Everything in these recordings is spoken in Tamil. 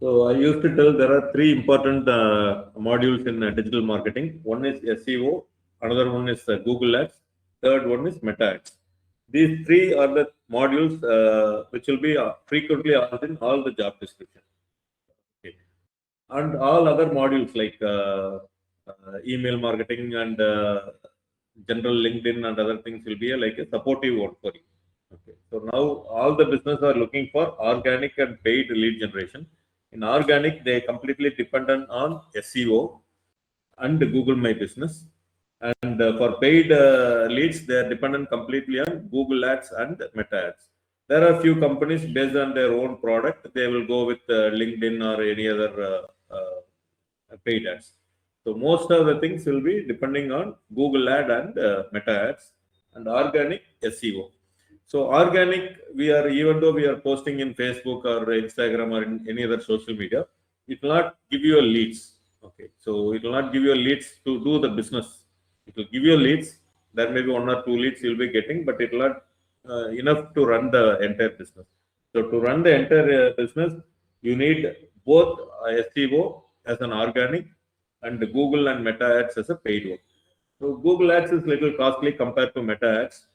So I used to tell there are three important modules in digital marketing. One is SEO, another one is Google Ads, third one is Meta Ads. These three are the modules which will be frequently asked in all the job descriptions. Okay. And all other modules like email marketing and general LinkedIn and other things will be like a supportive one for you. Okay. So now all the business are looking for organic and paid lead generation. In organic, they completely dependent on SEO and Google My Business. And for paid leads, they are dependent completely on Google Ads and Meta Ads. There are a few companies based on their own product, they will go with LinkedIn or any other paid ads. So most of the things will be depending on Google Ad and Meta Ads and organic SEO. So organic, even though we are posting in Facebook or Instagram or in any other social media, it will not give you a leads. Okay, so it will not give you a leads to do the business. It will give you leads. There may be one or two leads you'll be getting, but it will not enough to run the entire business. So to run the entire business, you need both SEO as an organic and Google and Meta Ads as a paid one. So Google Ads is little costly compared to Meta Ads,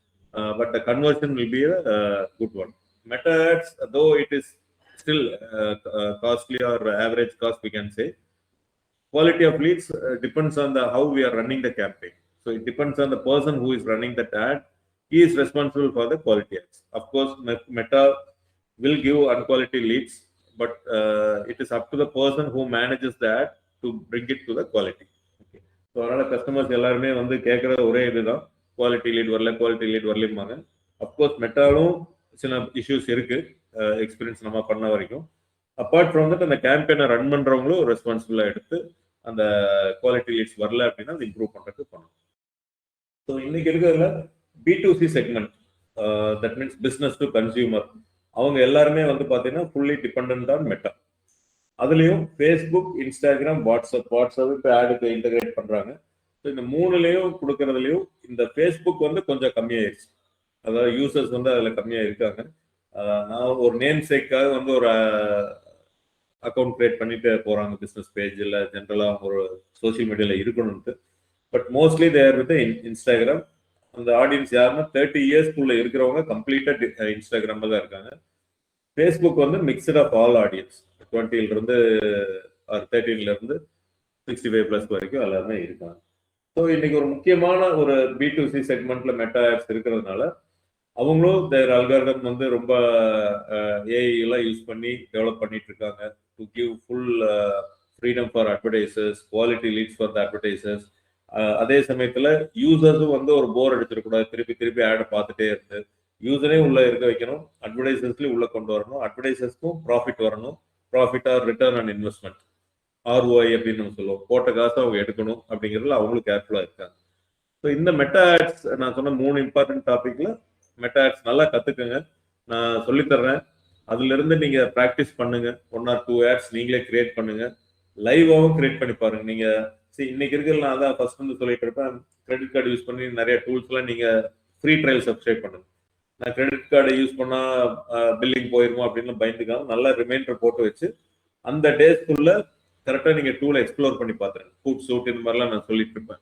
but the conversion will be a good one. Meta Ads, though it is still costly or average cost, we can say, quality of leads depends on how we are running the campaign. So it depends on the person who is running that ad. He is responsible for the quality ads. Of course, Meta will give unquality leads, but it is up to the person who manages the ad to bring it to the quality. Okay. So அதனால கஸ்டமர்ஸ் எல்லாருமே வந்து கேட்குற ஒரே இதுதான், குவாலிட்டி லீட் வரலம்பாங்க. அப்கோர்ஸ் மெட்டாலும் சில இஷ்யூஸ் இருக்கு, எக்ஸ்பீரியன்ஸ் நம்ம பண்ண வரைக்கும். அப்பார்ட் ஃப்ரம் தட் அந்த கேம்பெயினை ரன் பண்றவங்களும் ரெஸ்பான்சிபிளா எடுத்து அந்த குவாலிட்டி லீட்ஸ் வரல அப்படின்னா அது இம்ப்ரூவ் பண்றதுக்கு பண்ணணும். ஸோ இன்னைக்கு இருக்கிறதுல B2C segment, that means business to consumer, அவங்க எல்லாருமே வந்து பார்த்தீங்கன்னா ஃபுல்லி டிபெண்ட் ஆன் மெட்டா. அதுலேயும் ஃபேஸ்புக், இன்ஸ்டாகிராம், வாட்ஸ்அப் இப்போ ஆடுக்கு இன்டகிரேட் பண்ணுறாங்க. ஸோ இந்த மூணுலேயும் கொடுக்கறதுலையும் இந்த ஃபேஸ்புக் வந்து கொஞ்சம் கம்மியாயிருச்சு. அதாவது யூசர்ஸ் வந்து அதில் கம்மியாக இருக்காங்க. நான் ஒரு நேம் சேக்காக வந்து ஒரு அக்கௌண்ட் கிரியேட் பண்ணிட்டு போகிறாங்க பிஸ்னஸ் பேஜில், ஜென்ரலாக ஒரு சோசியல் மீடியாவில் இருக்கணும்ட்டு. But mostly there with Instagram. அந்த ஆடியன்ஸ் யாருன்னா 30 இயர்ஸ்க்குள்ளே இருக்கிறவங்க கம்ப்ளீட்டாக இன்ஸ்டாகிராமில் தான் இருக்காங்க. ஃபேஸ்புக் வந்து மிக்சட் ஆஃப் ஆல் ஆடியன்ஸ், 20லேருந்து 13லேருந்து 65+ வரைக்கும் எல்லாருமே இருக்காங்க. ஸோ இன்னைக்கு ஒரு முக்கியமான ஒரு B2C செக்மெண்ட்ல மெட்டா ஆப்ஸ் இருக்கிறதுனால அவங்களும் தேர் அல்காரிதம் வந்து ரொம்ப ஏஐ எல்லாம் யூஸ் பண்ணி டெவலப் பண்ணிட்டு இருக்காங்க to give full freedom for advertisers, quality leads for the advertisers. அதே சமயத்தில் யூசர்ஸும் வந்து ஒரு போர் அடிச்சிடக்கூடாது, திருப்பி ஆடை பார்த்துட்டே இருந்து யூசரே உள்ள இருக்க வைக்கணும், அட்வர்டைசர்ஸ்லேயும் உள்ள கொண்டு வரணும், அட்வர்டைசர்ஸ்க்கும் ப்ராஃபிட் வரணும், profit R return on investment, ROI அப்படின்னு நம்ம சொல்லுவோம், போட்ட காசு அவங்க எடுக்கணும் அப்படிங்கிறதுல அவங்களும் கேர்ஃபுல்லாக இருக்காங்க. ஸோ இந்த மெட்டா ஆட்ஸ் நான் சொன்ன 3 இம்பார்ட்டன்ட் டாபிக்ல மெட்டா ஆட்ஸ் நல்லா கற்றுக்குங்க, நான் சொல்லித்தர்றேன். அதுலேருந்து நீங்கள் ப்ராக்டிஸ் பண்ணுங்க. 1 or 2 ஆட்ஸ் நீங்களே கிரியேட் பண்ணுங்க, லைவாகவும் கிரியேட் பண்ணி பாருங்க. நீங்கள் இன்னைக்கு இருக்கிறது நான் அதான் ஃபர்ஸ்ட் வந்து சொல்லிட்டு இருப்பேன், கிரெடிட் கார்டு யூஸ் பண்ணி நிறைய டூல்ஸ்லாம் நீங்கள் ஃப்ரீ ட்ரையல் சப்ஸ்கிரைப் பண்ணுங்க. நான் கிரெடிட் கார்டை யூஸ் பண்ணால் பில்லிங் போயிருமோ அப்படின்னு பயந்துக்காம நல்லா ரிமைண்டர் போட்டு வச்சு அந்த டேஸ்க்குள்ள கரெக்டாக நீங்கள் டூலை எக்ஸ்ப்ளோர் பண்ணி பார்த்துருங்க. ஃபுட் சூட் இந்த மாதிரிலாம் நான் சொல்லிட்டு இருப்பேன்.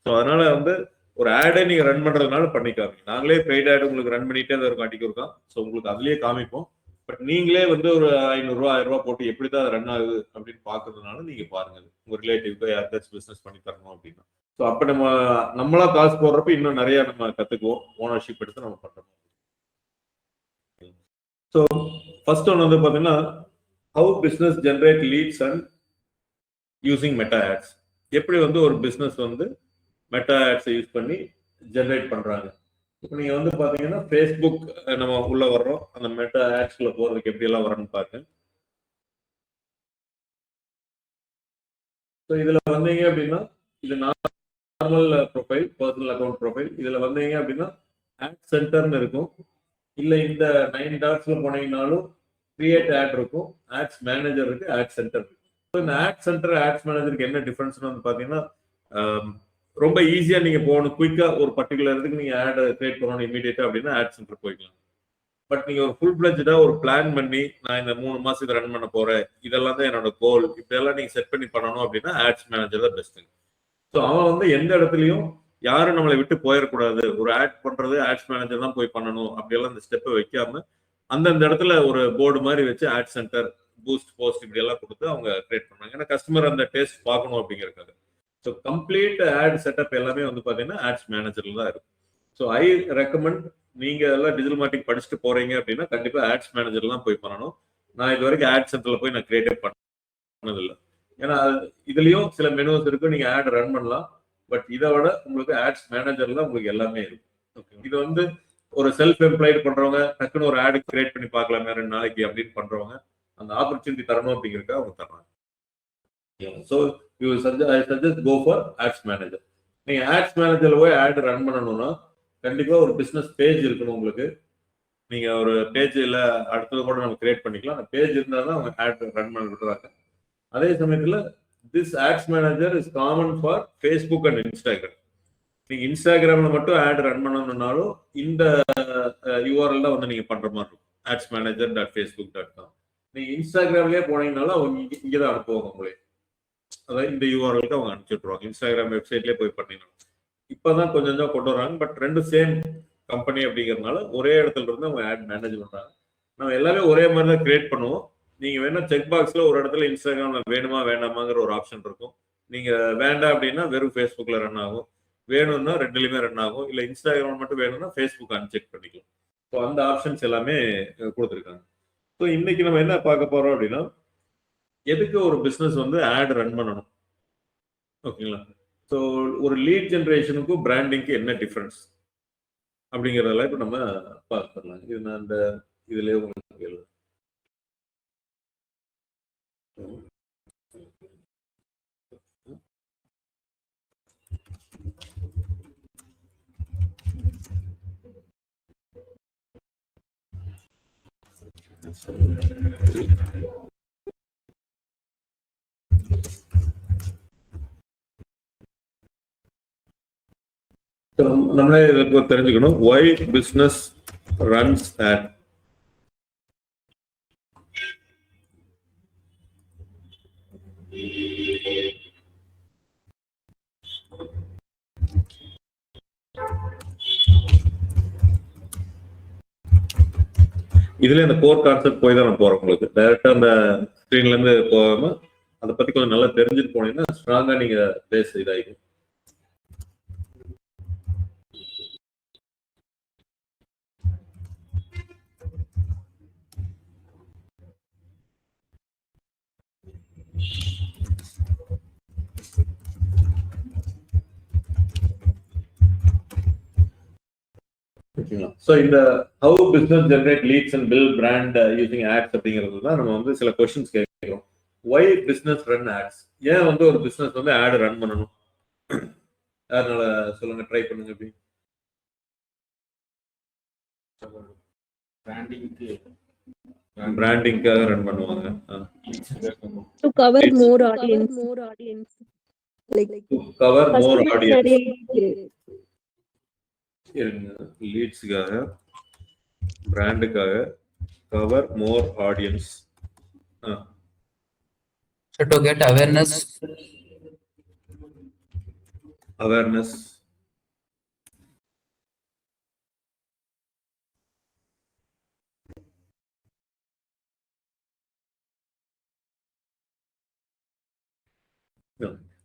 ஸோ அதனால வந்து ஒரு ஆடை நீங்கள் ரன் பண்ணுறதுனால பண்ணிக்காமீங்க. நாங்களே பெய்ட் ஆட் உங்களுக்கு ரன் பண்ணிட்டே அதை ஒரு காட்டிக்கு இருக்கோம். ஸோ உங்களுக்கு அதுலேயே காமிப்போம். பட் நீங்களே வந்து ஒரு 500 1000 ரூபா போட்டு எப்படி தான் ரன் ஆகுது அப்படின்னு பார்க்கறதுனால நீங்கள் பாருங்க, உங்கள் ரிலேட்டிவ்க்கு யாருக்காச்சும் பிஸ்னஸ் பண்ணி தரணும் அப்படின்னா. ஸோ அப்போ நம்மளா காசு போடுறப்ப இன்னும் நிறைய நம்ம கற்றுக்குவோம், ஓனர்ஷிப் எடுத்து நம்ம பண்ணுறோம். ஸோ ஃபர்ஸ்ட் ஒன்று வந்து பார்த்தீங்கன்னா, how business generate leads and using Meta ads. எப்படி வந்து ஒரு பிஸ்னஸ் வந்து மெட்டா ஆட்ஸை யூஸ் பண்ணி ஜென்ரேட் பண்ணுறாங்க. இப்போ நீங்கள் வந்து பார்த்தீங்கன்னா ஃபேஸ்புக் நம்ம உள்ள வர்றோம், அந்த மெட்டா ஆட்ஸ்குள்ள போகிறதுக்கு எப்படியெல்லாம் வரணும்னு பார்க்க. ஸோ இதில் வந்தீங்க அப்படின்னா இது normal profile, personal account profile. இதில் வந்தீங்க அப்படின்னா ஆட் சென்டர்னு இருக்கும், இல்லை இந்த 9 டாட்ஸ்ல போனீங்கன்னாலும் கிரியேட் ஆட் இருக்கும், ஆட்ஸ் மேனேஜர் இருக்கு, ஆட் சென்டர் இருக்கு. ஸோ இந்த ஆட் சென்டர் ஆட்ஸ் மேனேஜருக்கு என்ன டிஃபரன்ஸ்னு வந்து பார்த்தீங்கன்னா, ரொம்ப ஈஸியாக நீங்கள் போகணும், குயிக்காக ஒரு பர்டிகுலர் இதுக்கு நீங்கள் ஆட் கிரியேட் பண்ணணும் இமீடியட்டாக அப்படின்னா ஆட் சென்டர் போய்க்கலாம். பட் நீங்க ஒரு ஃபுல் பிளட்ஜா ஒரு பிளான் பண்ணி நான் இந்த 3 மாசம் இதை ரன் பண்ண போறேன், இதெல்லாம் தான் என்னோட கோல், இப்படியெல்லாம் நீங்க செட் பண்ணி பண்ணணும் அப்படின்னா ஆட்ஸ் மேனேஜர் தான் பெஸ்ட். ஸோ அவன் வந்து எந்த இடத்துலையும் யாரும் நம்மளை விட்டு போயிடக்கூடாது, ஒரு ஆட் பண்றது ஆட்ஸ் மேனேஜர் தான் போய் பண்ணணும் அப்படியெல்லாம் இந்த ஸ்டெப்பை வைக்காம அந்தந்த இடத்துல ஒரு போர்டு மாதிரி வச்சு ஆட் சென்டர், பூஸ்ட், போஸ்ட் இப்படி எல்லாம் கொடுத்து அவங்க கிரியேட் பண்ணாங்க. ஏன்னா கஸ்டமர் அந்த டேஸ்ட் பார்க்கணும் அப்படிங்கிறதுக்காக. ஸோ கம்ப்ளீட் ஆட் செட்டப் எல்லாமே வந்து பாத்தீங்கன்னா ஆட்ஸ் மேனேஜர்ல தான் இருக்கும். ஸோ ஐ ரெக்கமெண்ட் நீங்க எல்லாம் டிஜிட்டல் மார்க்கெட்டிங் படிச்சுட்டு போறீங்க அப்படின்னா கண்டிப்பா ஆட்ஸ் மேனேஜர்லாம் போய் பண்ணணும். நான் இது வரைக்கும் ஆட் சென்டர்ல போய் நான் கிரியேட் பண்ணதில்லை. ஏன்னா இதுலயும் சில மெனுஸ் இருக்கு, நீங்க ஆட் ரன் பண்ணலாம். பட் இதை விட உங்களுக்கு ஆட்ஸ் மேனேஜர்ல உங்களுக்கு எல்லாமே இருக்கும். இது வந்து ஒரு செல்ஃப் எம்ப்ளாய்டு பண்றவங்க டக்குன்னு ஒரு ஆடு கிரியேட் பண்ணி பார்க்கலாமே 2 நாளைக்கு அப்படின்னு பண்றவங்க அந்த ஆப்பர்ச்சுனிட்டி தரணும் அப்படிங்கிறதுக்காக அவங்க தர்றாங்க. So I suggest go for ads manager. நீங்க ஆட்ஸ் மேனேஜர்ல போய் ஆட் ரன் பண்ணணும்னா கண்டிப்பா ஒரு பிசினஸ் பேஜ் இருக்கணும் உங்களுக்கு. நீங்க ஒரு பேஜ் இல்ல அடுத்தது கூட நம்ம கிரியேட் பண்ணிக்கலாம். அந்த பேஜ் இருந்தால் தான் அவங்க ஆட் ரன் பண்ண விடுறாங்க. அதே சமயத்துல this ads manager is common for Facebook and Instagram. நீங்க இன்ஸ்டாகிராம்ல மட்டும் ஆட் ரன் பண்ணணும்னாலும் இந்த யூஆர்எல் தான் வந்து நீங்க பண்ற மாதிரி இருக்கும், adsmanager.facebook.com. நீங்க இன்ஸ்டாகிராம்லயே போனீங்கனாலும் அவங்க இங்கதான் அனுப்புவாங்க உங்களே. அதாவது இந்த யூஆர்எலுக்கு அவங்க அனுப்பிச்சுட்டுருவாங்க. இன்ஸ்டாகிராம் வெப்சைட்லயே போய் பண்ணீங்கன்னா இப்பதான் கொஞ்சம் கொஞ்சம் கொண்டு வராங்க. பட் ரெண்டு சேம் கம்பெனி அப்படிங்கிறதுனால ஒரே இடத்துல இருந்து அவங்க ஆட் மேனேஜ் பண்றாங்க. நம்ம எல்லாமே ஒரே மாதிரி தான் கிரியேட் பண்ணுவோம். நீங்க வேணா செக் பாக்ஸ்ல ஒரு இடத்துல இன்ஸ்டாகிராம்ல வேணுமா வேண்டாமாங்கிற ஒரு ஆப்ஷன் இருக்கும். நீங்க வேண்டாம் அப்படின்னா வெறும் ஃபேஸ்புக்ல ரன் ஆகும், வேணும்னா ரெண்டுலயுமே ரன் ஆகும். இல்ல இன்ஸ்டாகிராம் மட்டும் வேணும்னா ஃபேஸ்புக் அன்செக் பண்ணிக்கலாம். ஸோ அந்த ஆப்ஷன்ஸ் எல்லாமே கொடுத்துருக்காங்க. ஸோ இன்னைக்கு நம்ம என்ன பார்க்க போறோம் அப்படின்னா, எதுக்கு ஒரு பிசினஸ் வந்து ஆட் ரன் பண்ணணும், ஓகேங்களா? ஸோ ஒரு லீட் ஜென்ரேஷனுக்கும் பிராண்டிங்க்கு என்ன டிஃபரன்ஸ் அப்படிங்கிறதெல்லாம் இப்போ நம்ம பார்த்துடலாம். இது நான் அந்த இதுலேயே உங்களுக்கு கேள்வி. நம்மளே இதுக்கு தெரிஞ்சுக்கணும், ஒய் பிசினஸ் ரன்ஸ் ஆட். இதுல இந்த கோர் கான்செப்ட் போய் தான் நான் போறேன். உங்களுக்கு டைரக்டா அந்த ஸ்கிரீன்ல இருந்து போகாம அதை பத்தி கொஞ்சம் நல்லா தெரிஞ்சுட்டு போனீங்கன்னா ஸ்ட்ராங்கா நீங்க பேச இதாயிடும். ஸோ இந்த how business generate leads and build brand using ads அப்படிங்கிறது தான் நம்ம வந்து சில கொஸ்டின்ஸ் கேட்கிறோம். Why business run ads? ஏன் வந்து ஒரு பிசினஸ் வந்து ஆட் ரன் பண்ணணும்? அதனால சொல்லுங்க, ட்ரை பண்ணுங்க. எப்படி பிராண்டிங்காக ரன் பண்ணுவாங்க. To cover more audience. Like cover more audience. லீட்ஸ்க்காக, பிராண்டுக்காக, cover more audience. So to get awareness.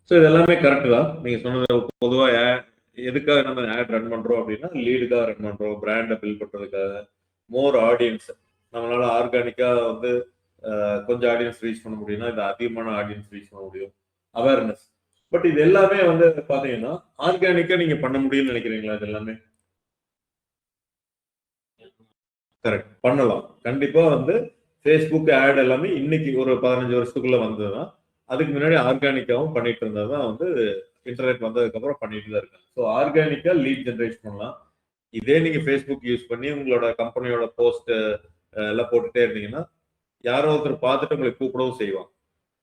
So இது எல்லாமே கரெக்ட் தான் நீங்க சொன்னது. பொதுவாக எதுக்காக நம்ம ஆட் ரன் பண்றோம் அப்படின்னா லீடுக்காக ரன் பண்றோம், பிராண்டை பில்ட் பண்றதுக்காக, மோர் ஆடியன்ஸ். நம்மளால ஆர்கானிக்கா வந்து கொஞ்சம் ஆடியன்ஸ் ரீச் பண்ண முடியும்னா இது அதிகமான ஆடியன்ஸ் ரீச் பண்ண முடியும், அவேர்னஸ். பட் இது எல்லாமே வந்து பாத்தீங்கன்னா ஆர்கானிக்கா நீங்க பண்ண முடியும்னு நினைக்கிறீங்களா? இது எல்லாமே கரெக்ட், பண்ணலாம். கண்டிப்பா வந்து ஃபேஸ்புக் ஆட் எல்லாமே இன்னைக்கு ஒரு 15 வருஷத்துக்குள்ள வந்ததுதான். அதுக்கு முன்னாடி ஆர்கானிக்காவும் பண்ணிட்டு இருந்ததுதான் வந்து இன்டர்நெட் வந்ததுக்கு அப்புறம் பண்ணிட்டு தான் இருக்காங்க. ஸோ ஆர்கானிக்கா லீட் ஜென்ரேட் பண்ணலாம். இதே நீங்க ஃபேஸ்புக் யூஸ் பண்ணி உங்களோட கம்பெனியோட போஸ்ட் எல்லாம் போட்டுட்டே இருந்தீங்கன்னா யாரோ ஒருத்தர் பார்த்துட்டு உங்களை கூப்பிடவும் செய்வாங்க.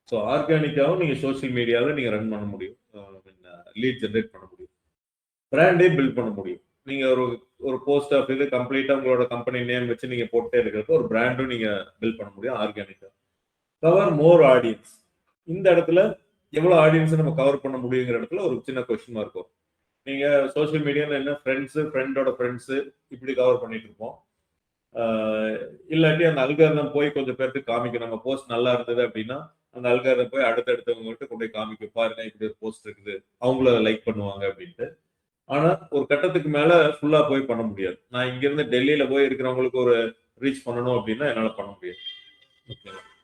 ஸோ ஆர்கானிக்காவும் நீங்க சோசியல் மீடியாவில் நீங்க ரன் பண்ண முடியும், லீட் ஜென்ரேட் பண்ண முடியும், பிராண்டே பில்ட் பண்ண முடியும். நீங்க ஒரு போஸ்ட் ஆஃபீஸ் கம்ப்ளீட்டா உங்களோட கம்பெனி நேம் வச்சு நீங்க போட்டே இருக்கிறப்ப ஒரு பிராண்டும் நீங்க பில்ட் பண்ண முடியும் ஆர்கானிக்கா. Cover more audience. இந்த இடத்துல எவ்வளவு ஆடியன்ஸ் நம்ம கவர் பண்ண முடியுங்கிற இடத்துல ஒரு சின்ன கொஸ்டின் மார்க் வரும். நீங்க சோசியல் மீடியால என்ன ஃப்ரெண்ட்ஸ், ஃப்ரெண்டோட ஃப்ரெண்ட்ஸ் இப்படி கவர் பண்ணிட்டு இருப்போம். இல்லாட்டி அந்த அல்காரிதம் போய் கொஞ்சம் பேருக்கு காமிக்கும். நம்ம போஸ்ட் நல்லா இருந்தது அப்படின்னா அந்த அல்காரிதம் போய் அடுத்தடுத்தவங்ககிட்ட கொண்டு போய் காமிக்க, பாருங்க இப்படி ஒரு போஸ்ட் இருக்குது, அவங்கள லைக் பண்ணுவாங்க அப்படின்ட்டு. ஆனா ஒரு கட்டத்துக்கு மேல ஃபுல்லா போய் பண்ண முடியாது. நான் இங்க இருந்து டெல்லியில போய் இருக்கிறவங்களுக்கு ஒரு ரீச் பண்ணணும் அப்படின்னா என்னால பண்ண முடியாது.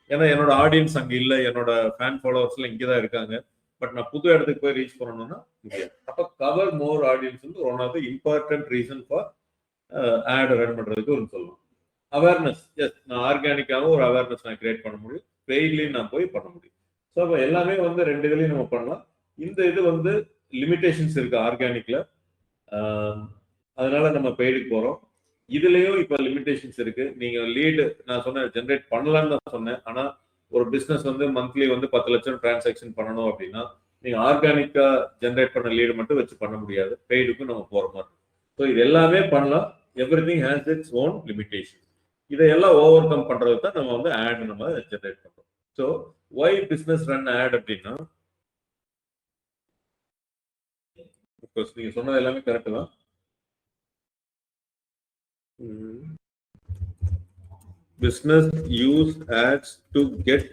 ஏன்னா என்னோட ஆடியன்ஸ் அங்க இல்ல, என்னோட ஃபேன் ஃபாலோவர்ஸ்ல இங்கதான் இருக்காங்க. பட் நான் புது இடத்துக்கு போய் ரீச் பண்ணணும்னா முடியாது. அப்ப கவர் மோர் ஆடியன்ஸ் வந்து one of the important reason for ad run பண்றதுக்கு ஒரு சொல்லலாம். அவேர்னஸ், எஸ், நான் ஆர்கானிக்காவும் ஒரு அவேர்னஸ் நான் கிரியேட் பண்ண முடியும், பெய்ட்லயும் நான் போய் பண்ண முடியும். ஸோ அப்போ எல்லாமே வந்து ரெண்டு இதுலையும் நம்ம பண்ணலாம். இந்த இது வந்து லிமிடேஷன்ஸ் இருக்கு ஆர்கானிக்ல, அதனால நம்ம பெய்டுக்கு போறோம். இதுலயும் இப்ப லிமிடேஷன்ஸ் இருக்கு. நீங்க லீடு நான் சொன்ன ஜென்ரேட் பண்ணலாம்னு தான் சொன்னேன். ஆனா ஒரு பிசினஸ் வந்து மந்த்லி வந்து 10 லட்சம் டிரான்சாக்ஷன் பண்ணணும் அப்படின்னா நீங்க ஆர்கானிக்கா ஜென்ரேட் பண்ண லீடு மட்டும் வச்சு பண்ண முடியாது, பெய்டுக்கும் நம்ம போற மாதிரி. ஸோ இது எல்லாமே பண்ணலாம். Everything has its own limitation. இதையெல்லாம் ஓவர் கம் பண்றது தான் நம்ம வந்து ஆட் நம்ம ஜென்ரேட் பண்றோம். So why business run ad அப்படின்னா, நீங்க சொன்னது எல்லாமே கரெக்ட் தான். Business use ads to get,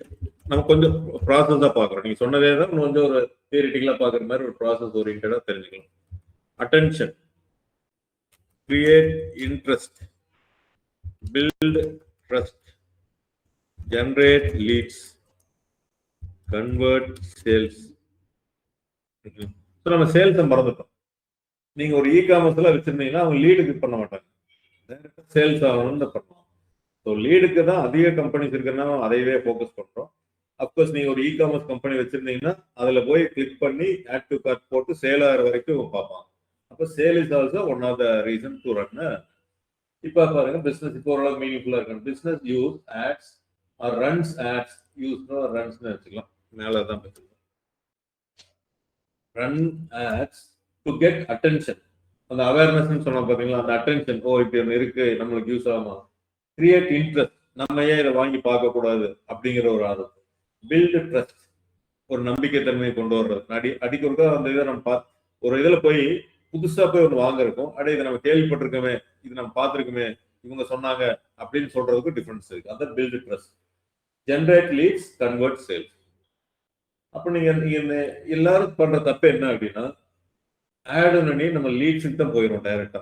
நம்ம கொஞ்சம் ப்ராசஸ் தான் பாக்குறோம். நீங்க சொன்னதே தான் கொஞ்சம் ஒரு தியரிட்டிக்கலா பாக்குற மாதிரி ஒரு ப்ராசஸ் ஓரியன்டா தெரிஞ்சுக்கலாம். Attention, create interest, build trust, generate leads, convert sales. நம்ம சேல்ஸை மறந்துட்டோம். நீங்க ஒரு இ-காமர்ஸ்ல வச்சிருந்தீங்கன்னா அவங்க லீடுக்கு பண்ண மாட்டாங்க, சேல்ஸ் ஆகணும்னு பண்ணுவாங்க. ஸோ லீடுக்கு தான் அதிக கம்பெனிஸ் இருக்குன்னா அதையவே ஃபோக்கஸ் பண்றோம். அப்கோர்ஸ் நீங்க ஒரு இ-காமர்ஸ் கம்பெனி வச்சிருந்தீங்கன்னா அதுல போய் கிளிக் பண்ணி ஆட் டு கார்ட் போட்டு சேல் ஆகிற வரைக்கும் பார்ப்பாங்க. அப்போ sale is also one of the reason to run. இப்போ பாருங்க பிசினஸ் இப்போ ஓரளவுக்கு மீனிங்ஃபுல்லா இருக்கு. Business use ads or runs ads, use ரன்ஸ்னு வச்சுக்கலாம், மேலே தான் வச்சுக்கலாம். Run ads to get attention. அந்த அவேர்னஸ் சொன்னா பாத்தீங்களா, அந்த அட்டென்ஷன், ஓ இப்படி ஒன்று இருக்கு நம்மளுக்கு யூஸ் ஆகுமா. கிரியேட் இன்ட்ரெஸ்ட், நம்ம ஏன் இதை வாங்கி பார்க்க கூடாது அப்படிங்கிற ஒரு ஆர்வம். பில்ட் ட்ரஸ்ட், ஒரு நம்பிக்கை தன்மையை கொண்டு வர்றது. அடிக்கொருக்கா அந்த இதை நம்ம ஒரு இதுல போய் புதுசா போய் ஒன்று வாங்கிருக்கோம், அடே இதை நம்ம கேள்விப்பட்டிருக்கோமே, இது நம்ம பார்த்துருக்கோமே, இவங்க சொன்னாங்க அப்படின்னு சொல்றதுக்கு டிஃபரன்ஸ் இருக்கு. அந்த build trust. Generate leads, convert sales. அப்ப நீங்க எல்லாரும் பண்ற தப்பு என்ன அப்படின்னா, ஆட் பண்ணி நம்ம லீட்ஸுக்கு தான் போயிடும் டைரக்டா.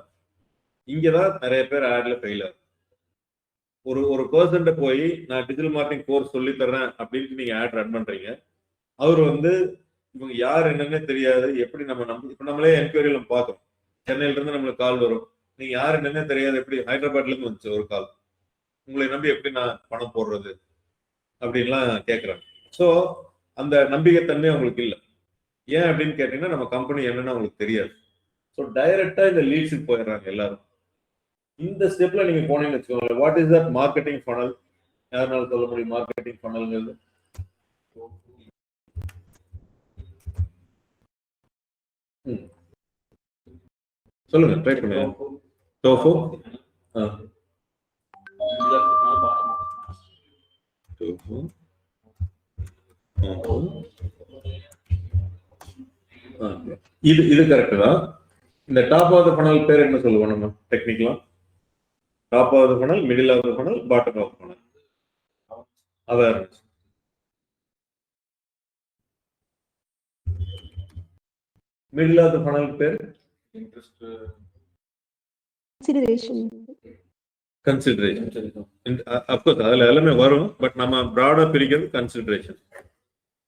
இங்கதான் நிறைய பேர் ஆட்ல ஃபெயில் ஆகும். ஒரு பர்சன்ட்ட போய் நான் டிஜிட்டல் மார்க்கெட்டிங் கோர்ஸ் சொல்லி தர்றேன் அப்படின்ட்டு நீங்க ஆட் ரன் பண்றீங்க. அவர் வந்து இவங்க யார் என்னன்னே தெரியாது, எப்படி நம்ம இப்ப நம்மளே என்கொயரியில் நம்ம பார்க்கணும். சென்னையில இருந்து நம்மளுக்கு கால் வரும், நீங்க யார் என்னன்னே தெரியாது, எப்படி ஹைதராபாத்ல இருந்து வந்துச்சு ஒரு கால், உங்களை நம்பி எப்படி நான் பணம் போடுறது அப்படின்லாம் கேட்கறாங்க. ஸோ அந்த நம்பிக்கைத்தன்மை அவங்களுக்கு இல்லை. ஏன் அப்படின்னு கேட்டீங்கன்னா நம்ம கம்பெனி என்னன்னு அவங்களுக்கு தெரியாது. ஸோ டைரக்டா இந்த லீட்ஸுக்கு போயிடுறாங்க எல்லாரும். இந்த ஸ்டெப்ல நீங்க போனீங்கன்னு வச்சுக்கோங்க, what is that marketing funnel? யாருனால சொல்ல முடியும் மார்க்கெட்டிங் ஃபனல்ங்கிறது? சொல்லுங்க, ட்ரை பண்ணுங்க. டோஃபு, இது கரெக்ட் தான். இந்த டாப் ஆஃப் த ஃபனல் பேர் என்ன சொல்லுவோம் நம்ம டெக்னிக்கலா? Top of the funnel, middle of the funnel, bottom of the funnel. Awareness. Middle of the funnel பேர் இன்ட்ரெஸ்ட், கன்சிடரேஷன். அப்கோர்ஸ் அதுல எல்லாமே வரும், பட் நம்ம பிராடா பிரிக்கிறது கன்சிடரேஷன்.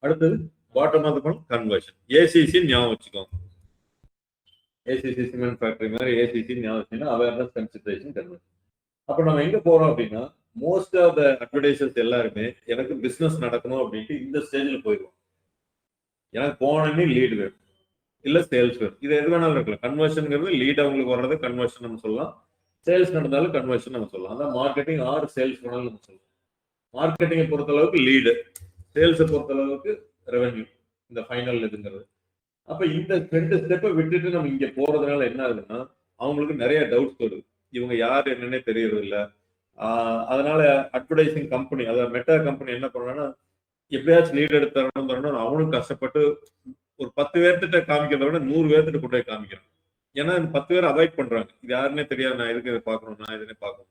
அடுத்தது bottom of the funnel, conversion. ACC ஞாபகம் வச்சுக்கோங்க, ஏசிசி சிமெண்ட் ஃபேக்டரி மாதிரி ஏசிசி ஞாபகம் வச்சுன்னா அவேர்னஸ், கன்சிடரேஷன், கன்வர்ஷன். அப்ப நம்ம எங்க போறோம் அப்படின்னா, மோஸ்ட் ஆஃப் த அட்வர்டைசர்ஸ் எல்லாருமே எனக்கு பிசினஸ் நடக்கணும் அப்படின்ட்டு இந்த ஸ்டேஜ்ல போயிடுவோம். எனக்கு போனே லீடு வேணும், இல்ல சேல்ஸ் வேணும். இது எது வேணாலும் இருக்கலாம். கன்வர்ஷன்ங்கிறது லீட் அவங்களுக்கு வர்றது கன்வர்ஷன் நம்ம சொல்லலாம், சேல்ஸ் நடந்தாலும் கன்வர்ஷன் நம்ம சொல்லலாம். அதான் மார்க்கெட்டிங் ஆர் சேல்ஸ் வேணாலும் நம்ம சொல்லலாம். மார்க்கெட்டிங்கை பொறுத்த அளவுக்கு லீடு, சேல்ஸை பொறுத்த அளவுக்கு ரெவென்யூ, இந்த ஃபைனல் இதுங்கிறது. அப்ப இந்த ரெண்டு ஸ்டெப்பை விட்டுட்டு நம்ம இங்க போறதுனால என்ன ஆகுதுன்னா, அவங்களுக்கு நிறைய டவுட்ஸ் வருது. இவங்க யார் என்னன்னே தெரியறது இல்லை. அதனால அட்வர்டைசிங் கம்பெனி, அதாவது மெட்டா கம்பெனி என்ன பண்ணாங்கன்னா, எப்படியாச்சும் லீட் எடுத்து தரணும் அவனும் கஷ்டப்பட்டு ஒரு 10 பேர்த்திட்ட காமிக்கிறத விட 100 பேர்த்திட்ட கொண்டு போய் காமிக்கிறான். ஏன்னா இந்த 10 பேர் அவாய்ட் பண்றாங்க. இது யாருன்னே தெரியாது, நான் எதுக்கு இதை பார்க்கணும், நான் இதனே பார்க்கணும்.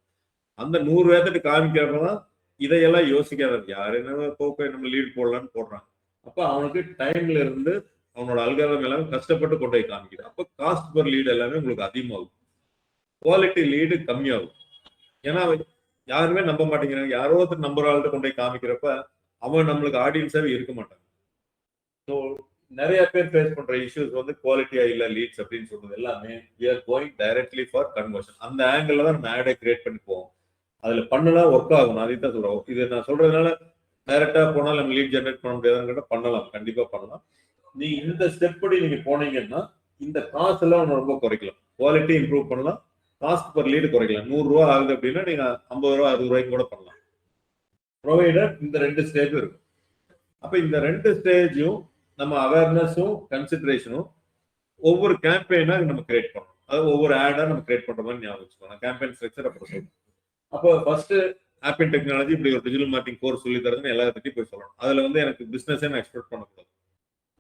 அந்த 100 பேர்த்திட்ட காமிக்கிறப்பதான் இதையெல்லாம் யோசிக்காத யாரு என்ன போய் நம்ம லீட் போடலான்னு போடுறாங்க. அப்ப அவனுக்கு டைம்ல இருந்து அவனோட அல்காரிதம் எல்லாமே கஷ்டப்பட்டு கொண்டு போய் காமிக்குது. அப்ப காஸ்ட் பர் லீடு எல்லாமே உங்களுக்கு அதிகமாகும், குவாலிட்டி லீடு கம்மியாகும். ஏன்னா யாருமே நம்ப மாட்டேங்கிறாங்க. யாரோ ஒருத்தர் நம்பர் ஆள்கிட்ட கொண்டு போய் காமிக்கிறப்ப அவன் நம்மளுக்கு ஆடியன்ஸாவே இருக்க மாட்டாங்க. ஸோ நிறைய பேர் ஃபேஸ் பண்ற இஷ்யூஸ் வந்து குவாலிட்டியா இல்ல லீட்ஸ் அப்படின்னு சொல்றது எல்லாமே we are going directly for conversion. அந்த ஆங்கிள் தான் நம்ம ஆடை கிரியேட் பண்ணி போவோம். அதுல பண்ணலாம் ஒர்க் ஆகும். அதை தான் சொல்றோம். இது நான் சொல்றதுனால டைரக்டா போனால் நம்ம லீட் ஜெனரேட் பண்ண முடியாதுன்னு பண்ணலாம், கண்டிப்பா பண்ணலாம். நீங்க இந்த ஸ்டெப் படி நீங்க போனீங்கன்னா இந்த காசு எல்லாம் ரொம்ப குறைக்கலாம், குவாலிட்டி இம்ப்ரூவ் பண்ணலாம், காஸ்ட் பர் லீடு குறைக்கலாம். 100 ரூபா ஆகுது அப்படின்னா நீங்க 50 ரூபா 60 ரூபாய்க்கு கூட பண்ணலாம், ப்ரொவைடர் இந்த 2 ஸ்டேஜும் இருக்கும். அப்ப இந்த 2 ஸ்டேஜும் நம்ம அவேர்னஸும் கன்சிடரேஷனும் ஒவ்வொரு கேம்பெயினா நம்ம கிரியேட் பண்ணணும். அதாவது ஒவ்வொரு ஆடா நம்ம கிரியேட் பண்ற மாதிரி ஞாபகம் வச்சுக்கணும். கேம்பெயின் ஸ்ட்ரக்சர் அப்புறம் சொல்லுவோம். அப்போ ஃபர்ஸ்ட் ஆப் இன் டெக்னாலஜி இப்படி ஒரு டிஜிட்டல் மார்க்கெட்டிங் கோர்ஸ் சொல்லி தரதுன்னு எல்லாத்தையும் போய் சொல்லணும். அதுல வந்து எனக்கு பிசினஸே நான் எக்ஸ்பெக்ட் பண்ணக்கூடாது.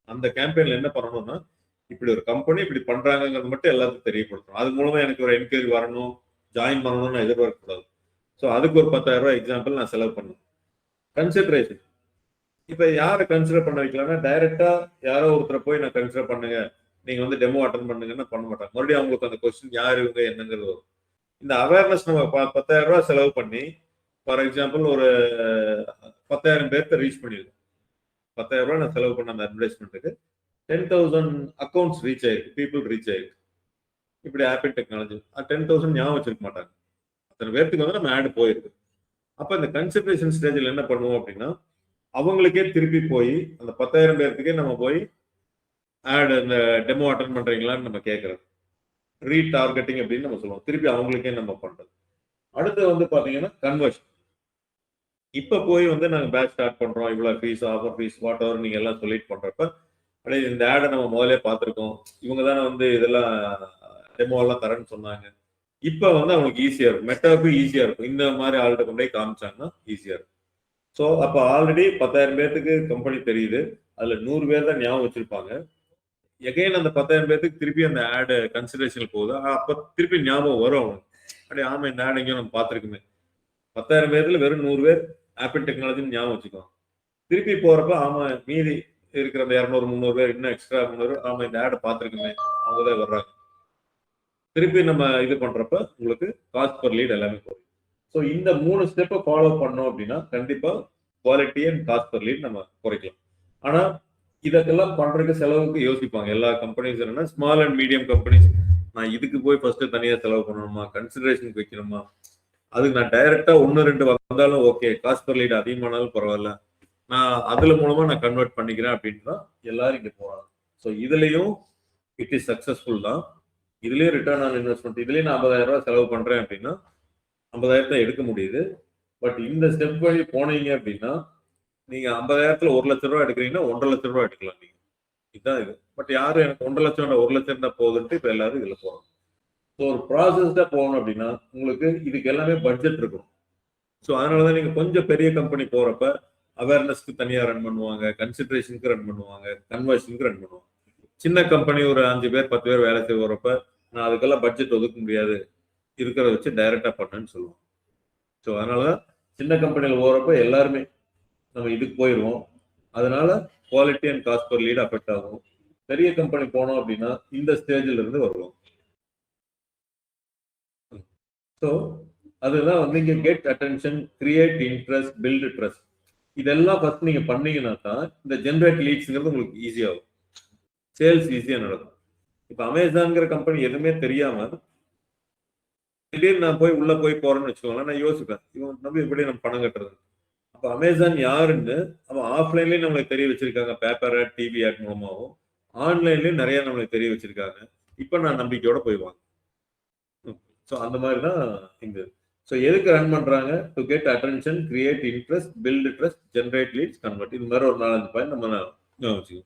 அந்த கேம்பெயின்ல என்ன பண்ணணும்னா, இப்படி ஒரு கம்பெனி இப்படி பண்றாங்கிறது மட்டும் எல்லாத்துக்கும் தெரியப்படுத்தணும். அது மூலமா எனக்கு ஒரு என்கொயரி வரணும், ஜாயின் பண்ணணும்னு நான் எதிர்பார்க்க கூடாது. ஸோ அதுக்கு ஒரு 10,000 ரூபாய் எக்ஸாம்பிள் நான் செலவு பண்ணணும். கன்சிடரேஷன், இப்ப யாரை கன்சிடர் பண்ண வைக்கலாம்னா, டைரக்டா யாரோ ஒருத்தரை போய் நான் கன்சிடர் பண்ணுங்க, நீங்க வந்து டெமோ அட்டன் பண்ணுங்கன்னா பண்ண மாட்டாங்க. மறுபடியும் அவங்களுக்கு அந்த கொஸ்டின் யார் இவங்க என்னங்கிறது வரும். இந்த அவேர்னஸ் நம்ம 10,000 ரூபாய் செலவு பண்ணி ஃபார் எக்ஸாம்பிள் ஒரு 10,000 பேர்த்த ரீச் பண்ணிருக்கோம். 10,000 ரூபாய் நான் செலவு பண்ண அந்த அட்வர்டைஸ்மெண்ட்டுக்கு 10,000 அக்கௌண்ட்ஸ் ரீச் ஆயிருக்கு, பீப்புள் ரீச் ஆயிருக்கு. இப்படி ஆப் இன் டெக்னாலஜி 10,000 ஞாபகம் வச்சிருக்க மாட்டாங்க. அத்தனை பேர்த்துக்கு வந்து நம்ம ஆட் போயிருக்கு. அப்ப இந்த கன்சிடரேஷன் ஸ்டேஜில் என்ன பண்ணுவோம் அப்படின்னா, அவங்களுக்கே திருப்பி போய் அந்த 10,000 பேர்த்துக்கே நம்ம போய் ஆட் இந்த டெமோ அட்டன் பண்றீங்களான்னு நம்ம கேட்கறது, ரீடார்கெட்டிங் அப்படின்னு நம்ம சொல்லுவோம். திருப்பி அவங்களுக்கே நம்ம பண்றது. அடுத்து வந்து பாத்தீங்கன்னா கன்வர்ஷன். இப்ப போய் வந்து நாங்க பேட்ச் ஸ்டார்ட் பண்றோம், இவ்வளவு fees, offer fees, what ever நீங்க எல்லாம் சொல்லிட்டு பண்றப்ப, அப்படியே இந்த ஆடை நம்ம முதலே பார்த்துருக்கோம், இவங்க தானே வந்து இதெல்லாம் டெமோ எல்லாம் தரேன்னு சொன்னாங்க. இப்ப வந்து அவங்களுக்கு ஈஸியா இருக்கும், மெட்டாவுக்கும் ஈஸியா இருக்கும். இந்த மாதிரி ஆள்கிட்ட கொண்டு போய் காமிச்சாங்கன்னா ஈஸியா இருக்கும். ஸோ அப்ப ஆல்ரெடி 10,000 பேர்த்துக்கு கம்பெனி தெரியுது, அதுல 100 பேர் தான் ஞாபகம் வச்சிருப்பாங்க. எகைன் அந்த 10,000 பேர்த்துக்கு திருப்பி அந்த ஆடு கன்சிடரேஷன் போகுது. அப்ப திருப்பி ஞாபகம் வரும் அவனுக்கு, அப்படியே ஆமா இந்த ஆடு எங்கேயும் நம்ம பார்த்துருக்குமே. 10,000 பேர்ல வெறும் 100 பேர் ஆப்பிள் டெக்னாலஜின்னு ஞாபகம் வச்சுக்குவாங்க. திருப்பி போறப்ப ஆமா மீதி இருக்கிற அந்த 200 300 பேர் இன்னும் எக்ஸ்ட்ரா 300 ஆமா இந்த ஆடை பார்த்துருக்குமே, அவங்கதான் வர்றாங்க. திருப்பி நம்ம இது பண்றப்ப உங்களுக்கு காஸ்ட் பர் லீட் எல்லாமே போகும். ஸோ இந்த 3 ஸ்டெப்பை ஃபாலோ பண்ணோம் அப்படின்னா கண்டிப்பா quality and cost per lead நம்ம குறைக்கலாம். ஆனா இதற்கெல்லாம் பண்றதுக்கு செலவுக்கு யோசிப்பாங்க எல்லா கம்பெனிஸ். என்னன்னா ஸ்மால் அண்ட் மீடியம் கம்பெனிஸ், நான் இதுக்கு போய் ஃபர்ஸ்ட் தனியா செலவு பண்ணணுமா, கன்சிடரேஷனுக்கு வைக்கணுமா, அதுக்கு நான் டைரக்டா 1-2 வந்தாலும் ஓகே, காஸ்ட் பர் லீட் அதிகமானாலும் பரவாயில்ல, நான் அதுல மூலமா நான் கன்வெர்ட் பண்ணிக்கிறேன் அப்படின்னு தான் எல்லாரும் இங்க போறாங்க. ஸோ இதுலயும் இட் இஸ் சக்சஸ்ஃபுல் தான். இதுலயும் ரிட்டர்ன் ஆன் இன்வெஸ்ட்மெண்ட், இதுலயும் நான் 50,000 ரூபாய் செலவு பண்றேன் அப்படின்னா 50,000 எடுக்க முடியுது. பட் இந்த ஸ்டெப் வழி போனீங்க அப்படின்னா நீங்க 50,000த்துல 1 லட்சம் ரூபாய் எடுக்கிறீங்கன்னா 1.5 லட்சம் ரூபாய் எடுக்கலாம் நீங்க. இதுதான் இது. பட் யாரும் எனக்கு 1.5 லட்சம் 1 லட்சம் தான் போகுதுன்ட்டு இப்ப எல்லாரும் இதுல போறோம். ஸோ ஒரு ப்ராசஸ்டா போகணும் அப்படின்னா உங்களுக்கு இதுக்கு எல்லாமே பட்ஜெட் இருக்கும். ஸோ அதனாலதான் நீங்க கொஞ்சம் பெரிய கம்பெனி போறப்ப அவேர்னஸ்க்கு தனியா ரன் பண்ணுவாங்க, கன்சிடரேஷனுக்கு ரன் பண்ணுவாங்க, கன்வர்ஷனுக்கு ரன் பண்ணுவாங்க. சின்ன கம்பெனி ஒரு 5 பேர் 10 பேர் வேலை செய்ய வரப்ப நான் அதுக்கெல்லாம் பட்ஜெட் ஒதுக்க முடியாது, இருக்கிறத வச்சு டைரக்டா பண்ணேன்னு சொல்லுவோம். ஸோ அதனால சின்ன கம்பெனியில போறப்ப எல்லாருமே நம்ம இதுக்கு போயிடுவோம். அதனால quality and cost per lead affect ஆகும். பெரிய கம்பெனி போனோம் அப்படின்னா இந்த ஸ்டேஜ்ல இருந்து வருவோம். ஸோ அதுதான் வந்து இங்க get attention, create interest, build trust. இதெல்லாம் ஃபர்ஸ்ட் நீங்க பண்ணீங்கன்னா தான் இந்த ஜென்ரேட் லீட்ஸ்ங்கிறது உங்களுக்கு ஈஸியாகும், சேல்ஸ் ஈஸியா நடக்கும். இப்ப அமேசான்ங்கிற கம்பெனி எதுவுமே தெரியாம திடீர்னு நான் போய் உள்ள போய் போறேன்னு வச்சுக்கோங்களேன், நான் யோசிப்பேன் இவன் நம்பி எப்படி நம்ம பணம் கட்டுறது. அப்ப அமேசான் யாருன்னு அவன் ஆஃப்லைன்லயும் நம்மளுக்கு தெரிய வச்சிருக்காங்க, பேப்பர் ஆட், டிவி ஆட் மூலமாகவும் ஆன்லைன்லயும் நிறைய நம்மளுக்கு தெரிய வச்சிருக்காங்க. இப்ப நான் நம்பிக்கையோட போய் வாங்க. ஸோ அந்த மாதிரி தான் இங்க. ஸோ எதுக்கு ரன் பண்றாங்க? To get attention, create interest, build trust, generate leads, convert. இது மாதிரி ஒரு 4-5 பாயிண்ட் நம்ம வச்சுக்கோங்க.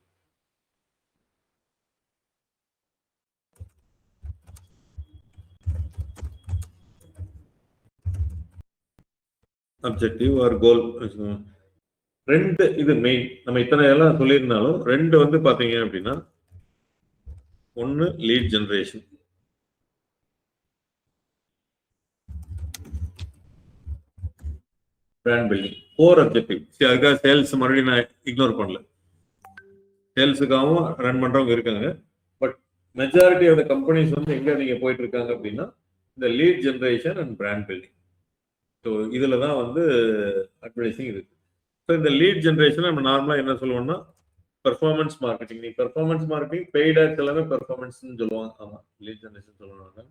Objective or goal. ரெண்டு இது மெயின். நம்ம இத்தனை எல்லாம் சொல்லியிருந்தாலும் ரெண்டு வந்து பாத்தீங்க அப்படின்னா, ஒன்னு lead generation, brand building. Core objective. அதுக்காக சேல்ஸ் மறுபடியும் நான் இக்னோர் பண்ணல, சேல்ஸுக்காகவும் ரன் பண்றவங்க இருக்காங்க. But majority of the companies வந்து எங்க நீங்க போயிட்டு இருக்காங்க அப்படின்னா இந்த lead generation and brand building. So இதுல தான் வந்து அட்வர்டைசிங் இருக்கு. ஸோ இந்த லீட் ஜெனரேஷன் நம்ம நார்மலா என்ன சொல்லுவோம்னா பெர்ஃபார்மன்ஸ் மார்க்கெட்டிங். நீ பெர்ஃபார்மன்ஸ் மார்க்கெட்டிங் பெய்ட் ஆட்ஸ் எல்லாமே பெர்ஃபார்மன்ஸ்னு சொல்லுவாங்க. ஆமா, லீட் ஜெனரேஷன் சொல்லுவாங்க.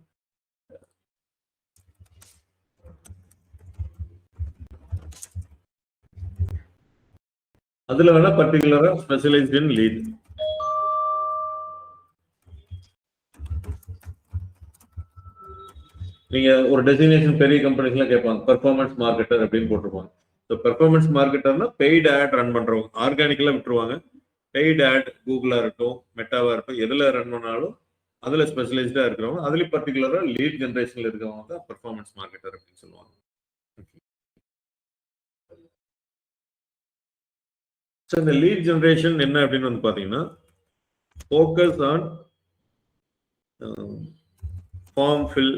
அதுல வேணா பர்டிகுலரா ஸ்பெஷலைஸ்ட் இன் லீட். நீங்க ஒரு டெசிக்னேஷன் பெரிய கம்பெனிஸ்லாம் கேட்பாங்க, பெர்ஃபார்மன்ஸ் மார்க்கெட்டர் அப்படின்னு போட்டிருப்பாங்க. ஸோ பெர்ஃபார்மன்ஸ் மார்க்கெட்டர்னா பெய்டு ஆட் ரன் பண்றவங்க. ஆர்கானிக்கெல்லாம் விட்டுருவாங்க. பெய்டு ஆட் கூகுளா இருக்கட்டும், மெட்டாவா இருக்கட்டும், எதுல ரன் பண்ணாலும் அதுல ஸ்பெஷலைஸ்டா இருக்கிறவங்க, அதுல பர்டிகுலரா லீட் ஜெனரேஷன்ல இருக்கிறவங்க தான் பெர்ஃபார்மன்ஸ் மார்க்கெட்டர் அப்படின்னு சொல்லுவாங்க. ஸோ இந்த லீட் ஜெனரேஷன் என்ன அப்படின்னு வந்து பாத்தீங்கன்னா, ஃபோக்கஸ் ஆன் ஃபார்ம் ஃபில்,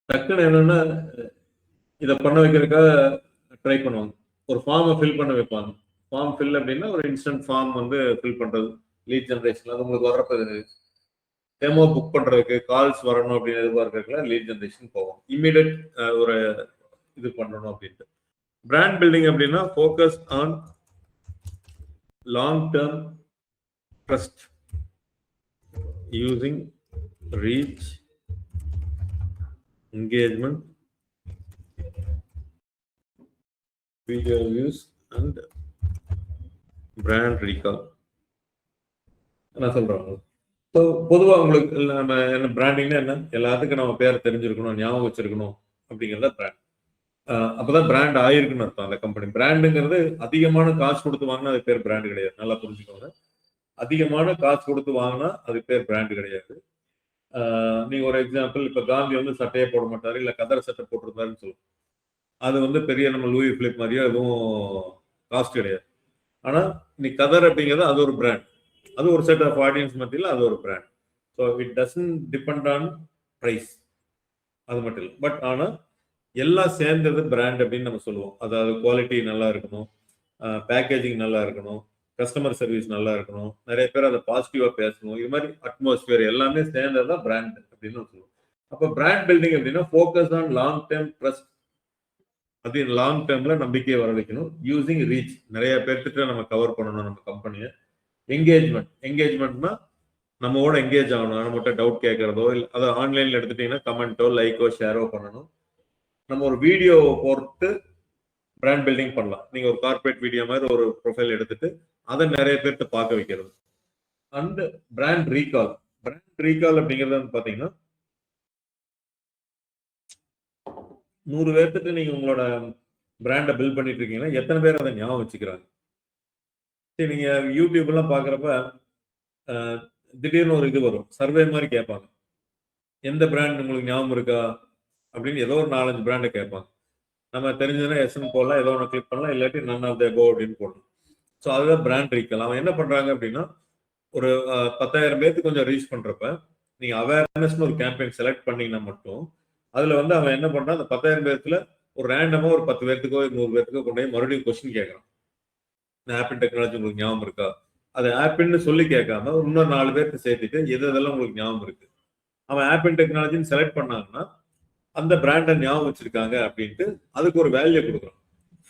டக்குன்னு என்னன்னா இதை பண்ண வைக்கிறதுக்காக ட்ரை பண்ணுவாங்க. ஒரு ஃபார்மை ஃபில் பண்ண வைப்பாங்க. ஃபார்ம் ஃபில் அப்படின்னா ஒரு இன்ஸ்டன்ட் ஃபார்ம் வந்து ஃபில் பண்றது லீட் ஜெனரேஷன். அது உங்களுக்கு வர்றப்ப டெமோ புக் பண்றதுக்கு கால்ஸ் வரணும் அப்படின்னு எதிர்பார்க்கறதுல லீட் ஜெனரேஷன் போவோம். இம்மிடியட் ஒரு இது பண்ணணும் அப்படின்ட்டு. பிராண்ட் பில்டிங் அப்படின்னா focus on long term trust using reach, engagement, video views and brand recall. என்ன சொல்றாங்க? ஸோ பொதுவாக உங்களுக்கு நம்ம என்ன பிராண்டிங்னா என்ன, எல்லாத்துக்கும் நம்ம பேரை தெரிஞ்சிருக்கணும், ஞாபகம் வச்சிருக்கணும் அப்படிங்கிறத பிராண்ட். அப்பதான் பிராண்ட் ஆயிருக்குன்னு அர்த்தம் அந்த கம்பெனி. பிராண்டுங்கிறது அதிகமான காசு கொடுத்து வாங்கினா அது பேர் பிராண்ட் கிடையாது. நல்லா புரிஞ்சுக்கோங்க. அதிகமான காசு கொடுத்து வாங்கினா அது பேர் பிராண்ட் கிடையாது. நீங்க ஒரு எக்ஸாம்பிள், இப்ப காந்தி வந்து சட்டையே போட மாட்டாரு, இல்ல கதர் சட்டை போட்டிருந்தாருன்னு சொல்லுவோம். அது வந்து பெரிய நம்ம லூயி பிலிப் மாதிரியோ எதுவும் காஸ்ட் கிடையாது. ஆனா நீ கதர் அப்படிங்கிறது அது ஒரு பிராண்ட், அது ஒரு செட் ஆஃப் ஆடியன்ஸ் மத்தியில் அது ஒரு brand. So it doesn't depend on price, அது மட்டும் இல்லை. பட் ஆனா எல்லாம் சேர்ந்தது பிராண்ட் அப்படின்னு நம்ம சொல்லுவோம். அதாவது குவாலிட்டி நல்லா இருக்கணும், பேக்கேஜிங் நல்லா இருக்கணும், கஸ்டமர் சர்வீஸ் நல்லா இருக்கணும், நிறைய பேர் அதை பாசிட்டிவா பேசணும், இது மாதிரி அட்மாஸ்பியர் எல்லாமே சேர்ந்ததுதான் பிராண்ட் அப்படின்னு சொல்லுவோம். அப்ப பிராண்ட் பில்டிங் அப்படின்னா focus on long term trust. அது லாங் டேர்ம்ல நம்பிக்கையை வர வைக்கணும். யூசிங் ரீச், நிறைய பேர்கிட்ட நம்ம கவர் பண்ணணும் நம்ம கம்பெனியை. என்கேஜ்மெண்ட்னா நம்மோட என்கேஜ் ஆகணும். நம்மகிட்ட டவுட் கேட்கறதோ இல்லை அதை ஆன்லைன்ல எடுத்துட்டீங்கன்னா கமெண்ட்டோ லைக்கோ ஷேரோ பண்ணணும். நம்ம ஒரு வீடியோ போட்டு பிராண்ட் பில்டிங் பண்ணலாம். நீங்க ஒரு கார்பரேட் வீடியோ மாதிரி ஒரு ப்ரொஃபைல் எடுத்துட்டு அதை நிறைய பேர்கிட்ட பார்க்க வைக்கிறது. And brand recall. Brand recall அப்படிங்கிறது வந்து பாத்தீங்கன்னா 100 பேர்த்துட்டு நீங்க உங்களோட பிராண்டை பில்ட் பண்ணிட்டு இருக்கீங்கன்னா எத்தனை பேர் அதை ஞாபகம் வச்சுக்கிறாங்க? சரி, நீங்க யூடியூப் எல்லாம் பாக்குறப்ப திடீர்னு ஒரு இது வரும், சர்வே மாதிரி கேட்பாங்க, எந்த பிராண்ட் உங்களுக்கு ஞாபகம் இருக்கா அப்படின்னு ஏதோ ஒரு 4-5 பிராண்டை கேட்பாங்க. நம்ம தெரிஞ்சதுன்னா எஸ்ன்னு போடலாம், ஏதோ ஒன்று கிளிக் பண்ணலாம், இல்லாட்டி நன் ஆஃப் த அபவ் அப்படின்னு போடலாம். ஸோ அதுதான் பிராண்ட் ரீகால். அவன் என்ன பண்றாங்க அப்படின்னா ஒரு 10,000 பேருக்கு கொஞ்சம் ரீச் பண்றப்ப நீங்க அவேர்னஸ்னு ஒரு கேம்பெயின் செலக்ட் பண்ணீங்கன்னா மட்டும் அதுல வந்து அவன் என்ன பண்றான், அந்த 10,000 பேர்த்துல ஒரு ரேண்டமா ஒரு 10 பேர்த்துக்கோ 100 பேர்த்துக்கோ கொண்டு போய் மறுபடியும் கொஸ்டின் கேட்கறான். ஆப்பிள் டெக்னாலஜி உங்களுக்கு ஞாபகம் இருக்கா? அது ஆப்பிள்னு சொல்லி கேட்காம இன்னொரு 4 பேருக்கு சேர்த்துட்டு எதெல்லாம் உங்களுக்கு ஞாபகம் இருக்கு, அவன் ஆப்பிள் டெக்னாலஜின்னு செலக்ட் பண்ணாங்கன்னா அந்த பிராண்டை ஞாபகம் வச்சிருக்காங்க அப்படின்ட்டு அதுக்கு ஒரு வேல்யூ கொடுக்குறோம்.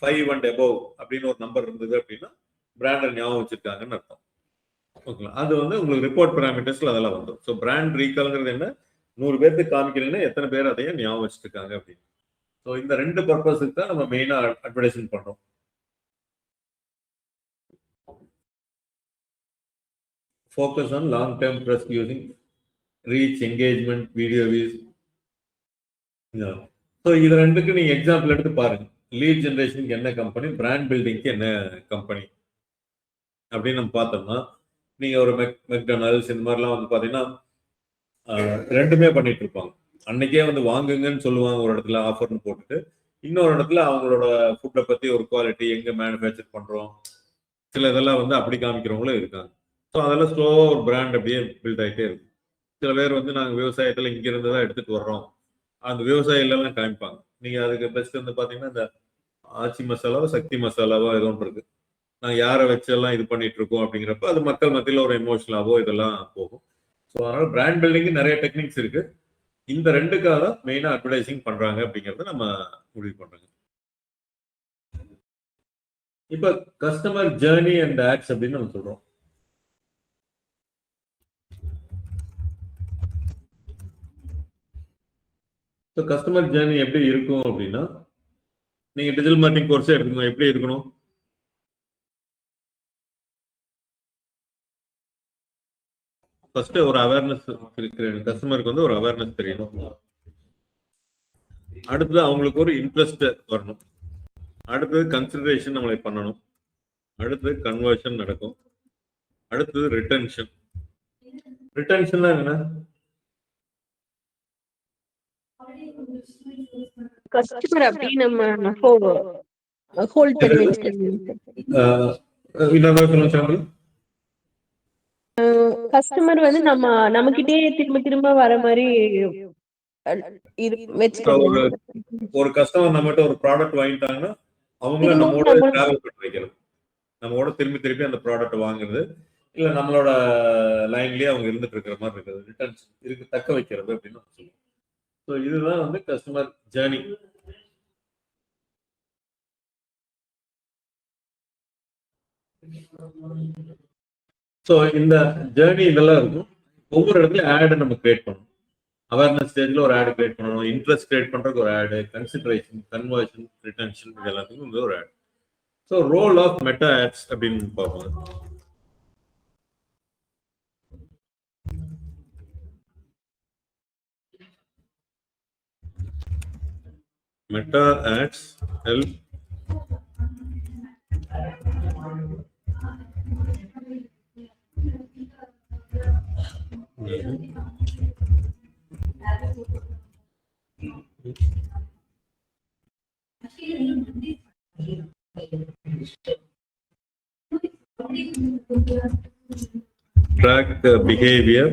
5 and above அப்படின்னு ஒரு நம்பர் இருந்தது அப்படின்னா பிராண்டை ஞாபகம் வச்சிருக்காங்கன்னு அர்த்தம். ஓகேங்களா? அது வந்து உங்களுக்கு ரிப்போர்ட் பேராமீட்டர்ஸ்ல அதெல்லாம் வந்துடும். ஸோ பிராண்ட் ரீகால்ங்கிறது என்ன, 100 பேருக்கு காமிக்கிறீங்கன்னா எத்தனை பேர் அதையே ஞாபகம் வச்சிருக்காங்க அப்படின்னு. ஸோ இந்த 2 பர்பஸுக்கு தான் நம்ம மெயினா அட்வர்டைஸ்மெண்ட் பண்றோம். Focus on long-term trust using reach, engagement, video views. So இது ரெண்டுக்கு நீங்க எக்ஸாம்பிள் எடுத்து பாருங்க. லீட் ஜெனரேஷனுக்கு என்ன கம்பெனி, பிராண்ட் பில்டிங்க்கு என்ன கம்பெனி அப்படின்னு நம்ம பார்த்தோம்னா, நீங்க ஒரு மெக்டொனால்ட்ஸ் இந்த மாதிரிலாம் வந்து பாத்தீங்கன்னா ரெண்டுமே பண்ணிட்டு இருப்பாங்க. அன்னைக்கே வந்து வாங்குங்கன்னு சொல்லுவாங்க ஒரு இடத்துல ஆஃபர்னு போட்டுட்டு, இன்னொரு இடத்துல அவங்களோட ஃபுட்டை பத்தி ஒரு குவாலிட்டி எங்க மேனுஃபேக்சர் பண்றோம், சில இதெல்லாம் வந்து அப்படி காமிக்கிறவங்களும் இருக்காங்க. ஸோ அதெல்லாம் ஸ்லோவா ஒரு பிராண்ட் அப்படியே பில்ட் ஆகிட்டே இருக்கும். சில பேர் வந்து நாங்க விவசாயத்துல இங்க இருந்து தான் எடுத்துட்டு வர்றோம், அந்த விவசாயிலாம் காமிப்பாங்க. நீங்க அதுக்கு பெஸ்ட் வந்து பாத்தீங்கன்னா இந்த ஆச்சி மசாலாவோ சக்தி மசாலாவோ ஏதோ ஒன்று இருக்கு, நாங்க யாரை வச்செல்லாம் இது பண்ணிட்டு இருக்கோம் அப்படிங்கிறப்ப அது மக்கள் மத்தியில் ஒரு எமோஷனலாவோ இதெல்லாம் போகும். ஸோ அதனால பிராண்ட் பில்டிங்கு நிறைய டெக்னிக்ஸ் இருக்கு. இந்த ரெண்டுக்காக தான் மெயினா அட்வர்டைசிங் பண்றாங்க அப்படிங்கறத நம்ம முடிவு பண்றோங்க. இப்ப கஸ்டமர் ஜேர்னி அண்ட் ஆட்ஸ் அப்படின்னு நம்ம சொல்றோம். ஸோ கஸ்டமர் ஜேர்னி எப்படி இருக்கும் அப்படின்னா, நீங்க டிஜிட்டல் மார்க்கெட்டிங் கோர்ஸே எடுத்துக்கணும். எப்படி இருக்கணும்? ஃபர்ஸ்ட் ஒரு அவேர்னஸ் கஸ்டமருக்கு வந்து ஒரு அவேர்னஸ் தெரியணும். அடுத்தது அவங்களுக்கு ஒரு இன்ட்ரெஸ்ட் வரணும். அடுத்தது கன்சிடரேஷன் நம்மளை பண்ணணும். அடுத்தது கன்வர்ஷன் நடக்கும். அடுத்தது ரிட்டன்ஷன். ரிட்டன்ஷன் என்ன? கஸ்டமர் அப்படி நம்ம ஹோல்ட் பண்ணி வச்சிருக்கோம். கஸ்டமர் வந்து நம்மகிட்டே திரும்ப திரும்ப வர மாதிரி ஒரு கஸ்டமர் நம்மகிட்ட ஒரு ப்ராடக்ட் வாங்கிட்டாங்கன்னா அவங்கள நம்மோட டிராவல் பண்ண வைக்கிறது, நம்மோட திரும்பி திருப்பி அந்த ப்ராடக்ட் வாங்குறது, இல்ல நம்மளோட லைன்லயே அவங்க இருந்துட்டு இருக்கிற மாதிரி இருக்குது, ரிட்டர்ன்ஸ் இருக்கு தக்க வைக்கிறது அப்படின்னு சொல்லுவோம். ஸோ இதுதான் வந்து கஸ்டமர் ஜேர்னி. ஸோ இந்த ஜேர்னி இதெல்லாம் இருக்கும். ஒவ்வொரு இடத்துல ஆட் நம்ம கிரியேட் பண்ணணும். அவேர்னஸ் ஸ்டேஜ்ல ஒரு ஆட் கிரியேட் பண்ணணும், இன்ட்ரெஸ்ட் கிரியேட் பண்றதுக்கு ஒரு ஆடு, கன்சிடரேஷன், கன்வர்ஷன், ரிட்டன்ஷன், இது எல்லாத்துக்கும் வந்து ஒரு ad. So role of Meta ads அப்படின்னு பார்ப்போம். Meta ads help track behavior,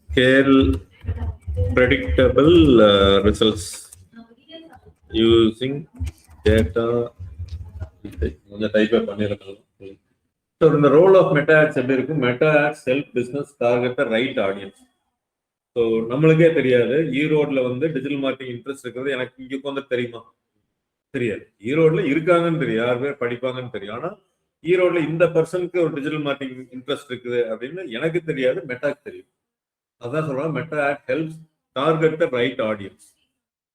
scale predictable results using data. So in the role of meta ads எப்படி இருக்கு? meta ads help business target the right audience. So நம்மளுக்கே தெரியாது ஈரோட்ல வந்து டிஜிட்டல் மார்க்கெட்டிங் இன்ட்ரெஸ்ட் இருக்கிறது எனக்கு இங்க வந்து தெரியுமா? தெரியாது. ஈரோட்ல இருக்காங்கன்னு தெரியும், யார் பேர் படிப்பாங்கன்னு தெரியும். ஆனா ஈரோட்ல இந்த பர்சனுக்கு ஒரு டிஜிட்டல் மார்க்கெட்டிங் இன்ட்ரெஸ்ட் இருக்குது அப்படின்னு எனக்கு தெரியாது, மெட்டாக்கு தெரியும். அதான் சொல்றேன், Meta ad helps target the right audience.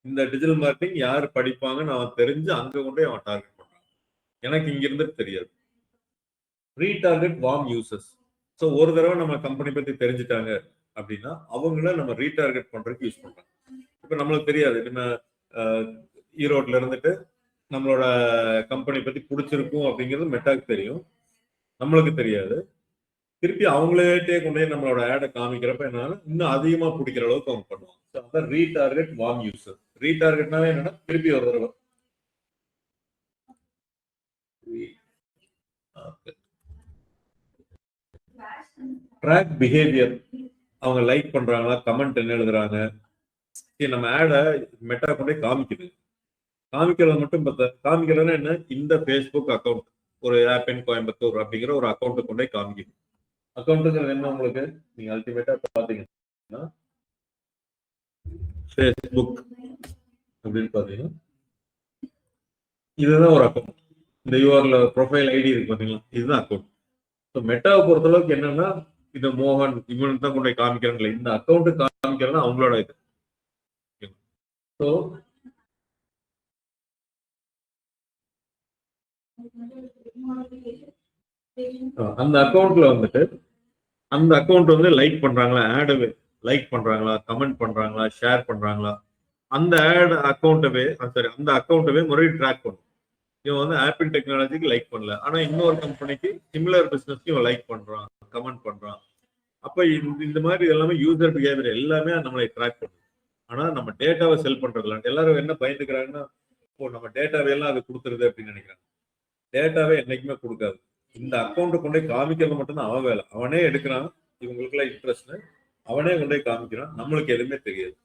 இந்த டிஜிட்டல் மார்க்கெட்டிங் யார் படிப்பாங்கன்னு அவன் தெரிஞ்சு அங்க கொண்டே அவன் டார்கெட் பண்றான், எனக்கு இங்க இருந்து தெரியாது. Retarget warm users. ஸோ ஒரு தடவை நம்ம கம்பெனி பத்தி தெரிஞ்சுட்டாங்க அப்படின்னா அவங்கள நம்ம ரீடார்கெட் பண்றதுக்கு யூஸ் பண்றோம். இப்ப நம்மளுக்கு தெரியாது, நம்ம ஈரோட்ல இருந்துட்டு நம்மளோட கம்பெனி பத்தி பிடிச்சிருக்கும் அப்படிங்கிறது மெட்டாக்கு தெரியும், நம்மளுக்கு தெரியாது. திருப்பி அவங்களே கொண்டே நம்மளோட ஆடை காமிக்கிறப்ப என்னால இன்னும் அதிகமா பிடிக்கிற அளவுக்கு அவங்க பண்ணுவாங்க. அதான் ரீடார்கெட் வார்ம் யூசர். ரீடார்கெட்னாவே என்னன்னா திருப்பி ஒரு தடவை. Track behaviour. அவங்க லைக் பண்றாங்களா, கமெண்ட் என்ன எழுதுறாங்க, நம்ம ஆடை மெட்டா கொண்டே காமிக்குது. காமிக்கிறது மட்டும் காமிக்கிறதுனா என்ன, இந்த ஃபேஸ்புக் அக்கௌண்ட் ஒரு ஆப் இன் கோயம்புத்தூர் அப்படிங்கிற ஒரு அக்கௌண்ட்டை கொண்டே காமிக்குது. அக்கௌண்ட்டுங்கிறது என்ன உங்களுக்கு, நீங்க அல்டிமேட்டா பாத்தீங்கன்னா ஃபேஸ்புக் அப்படின்னு பாத்தீங்கன்னா இதுதான் ஒரு அக்கௌண்ட். இந்த யூஆர்ல ப்ரொஃபைல் ஐடி இருக்கு பாத்தீங்களா, இதுதான் அக்கௌண்ட். ஸோ மெட்டாவை பொறுத்தளவுக்கு என்னன்னா, இது மோகன் இவனுக்கு தான் கொண்டு போய் காமிக்கிறாங்களே, இந்த அக்கௌண்ட் காமிக்கிறதுனா அவங்களோட இது. ஸோ அந்த அக்கௌண்ட்ல வந்துட்டு அந்த அக்கௌண்ட் வந்து லைக் பண்றாங்களா, ஆடு லைக் பண்றாங்களா, கமெண்ட் பண்றாங்களா, ஷேர் பண்றாங்களா, அந்த ஆட் அக்கௌண்ட்டவே சரி அந்த அக்கௌண்ட்டவே முறையை ட்ராக் பண்ணும். இவன் வந்து ஆப்பிள் டெக்னாலஜிக்கு லைக் பண்ணல, ஆனா இன்னொரு கம்பெனிக்கு சிமிலர் பிசினஸ்க்கு இவன் லைக் பண்றான், கமெண்ட் பண்றான், அப்ப இந்த மாதிரி எல்லாமே யூசர் பிஹேவியர் எல்லாமே நம்மளை ட்ராக் பண்ணும். ஆனா நம்ம டேட்டாவை செல் பண்றதுல எல்லாரும் என்ன பயந்துக்கிறாங்கன்னா, இப்போ நம்ம டேட்டாவை எல்லாம் அது கொடுத்துருது அப்படின்னு நினைக்கிறாங்க. டேட்டாவே என்னைக்குமே கொடுக்காது. இந்த அக்கௌண்ட் கொண்டு போய் காமிக்கிறது மட்டும்தான் அவன் வேலை. அவனே எடுக்கிறான், இவங்களுக்கு எல்லாம் இன்ட்ரெஸ்ட், அவனே கொண்டு போய் காமிக்கிறான், நம்மளுக்கு எதுவுமே தெரியாது.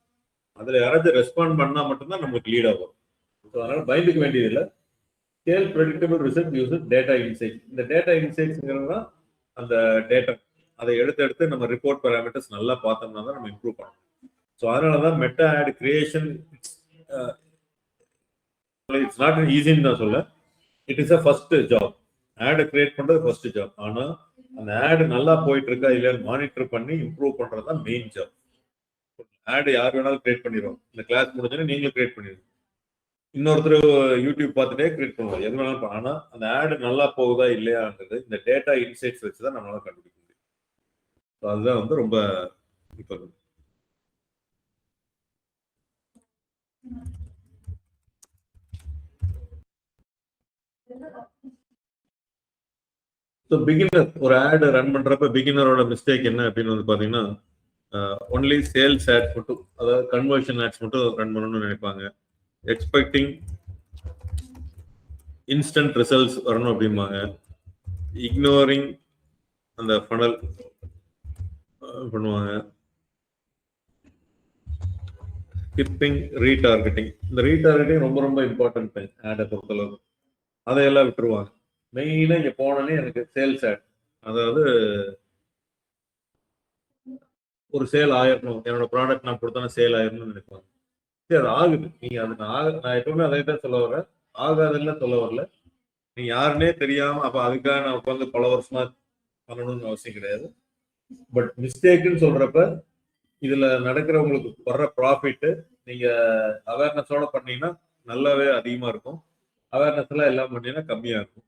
அதுல யாராச்சும் ரெஸ்பாண்ட் பண்ணா மட்டும்தான் நமக்கு லீட் ஆகும். அதனால பயந்துக்க வேண்டியதில்லை. Scale predictable result uses data inside. இந்த டேட்டா இன்சைட்ஸ்ங்கிறது தான் அந்த டேட்டா, அதை எடுத்து நம்ம ரிப்போர்ட் பேராமீட்டர்ஸ் நல்லா பார்த்தோம்னா தான் நம்ம இம்ப்ரூவ் பண்ணணும். ஸோ அதனால தான் Meta ad creation it's not ஈஸின்னு தான் சொல்ல. It is a first job. ஆடை கிரியேட் பண்றது ஃபர்ஸ்ட் ஜாப். ஆனா அந்த ஆடு நல்லா போயிட்டு இருக்கா இல்லையான்னு மானிட்டர் பண்ணி இம்ப்ரூவ் பண்றது தான் மெயின் ஜாப். ஆடு யார் வேணாலும் கிரியேட் பண்ணிடுவோம். இந்த கிளாஸ் முடிஞ்சோன்னா நீங்களும் கிரியேட் பண்ணிடுவோம். இன்னொருத்தர் யூடியூப் பார்த்துட்டே கிரியேட் பண்ணுவோம், எது வேணாலும். ஆனா அந்த ஆடு நல்லா போகுதா இல்லையான்றது இந்த டேட்டா இன்சைட்ஸ் வச்சுதான் நம்மளால கண்டுபிடிக்க முடியும். அதுதான் வந்து ரொம்ப இப்போ பிகினர் ஒரு ஆடு ரன் பண்றப்ப பிகினரோட மிஸ்டேக் என்ன அப்படின்னு வந்து பாத்தீங்கன்னா, ஒன்லி சேல்ஸ் ஆட்ஸ் மட்டும், அதாவது கன்வர்ஷன் ஆட்ஸ் மட்டும் ரன் பண்ணணும்னு நினைப்பாங்க. எக்ஸ்பெக்டிங் இன்ஸ்டன்ட் ரிசல்ட்ஸ் வரணும் அப்படிம்பாங்க. இக்னோரிங் அந்த ஃபனல் பண்ணுவாங்க. Skipping retargeting. இந்த ரீடார்கெட்டிங் ரொம்ப ரொம்ப இம்பார்ட்டன்ட் ஆடை பொறுத்தளவு. அதையெல்லாம் விட்டுருவாங்க. மெயினா இங்க போனோன்னே எனக்கு சேல்ஸ் ஆட், அதாவது ஒரு சேல் ஆயிரணும், என்னோட ப்ராடக்ட் நான் கொடுத்தா சேல் ஆயிரணும்னு நினைப்பாங்க. சரி, அது ஆகுது. நீங்க அது நான் எப்பவுமே அதை தான் சொல்ல வரேன், ஆகாதுன்னு சொல்ல வரல. நீங்க யாருன்னே தெரியாம அப்ப அதுக்காக நான் உட்காந்து பல வருஷமா பண்ணணும்னு அவசியம் கிடையாது. பட் மிஸ்டேக்குன்னு சொல்றப்ப இதுல நடக்கிறவங்களுக்கு வர்ற ப்ராஃபிட் நீங்க அவேர்னஸோட பண்ணீங்கன்னா நல்லாவே அதிகமா இருக்கும். அவேர்னஸ் எல்லாம் எல்லாம் பண்ணீங்கன்னா கம்மியா இருக்கும்.